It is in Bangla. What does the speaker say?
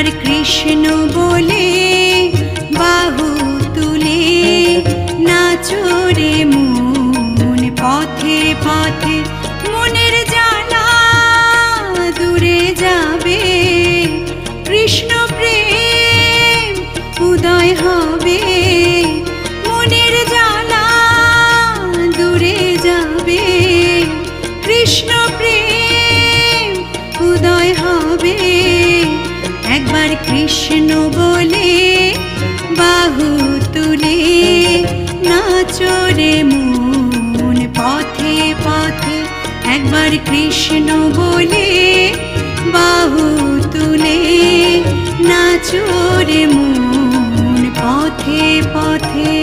একবার কৃষ্ণ বলে বাহু তুলে নাচো রে মন পথে পথে মনের জ্বালা দূরে যাবে কৃষ্ণ প্রেম উদয় হবে মনের জ্বালা দূরে যাবে কৃষ্ণ প্রেম উদয় হবে একবার কৃষ্ণ বলে বাহু তুলে নাচো রে মন পথে পথে একবার কৃষ্ণ বলে বাহু তুলে নাচো রে মন পথে পথে।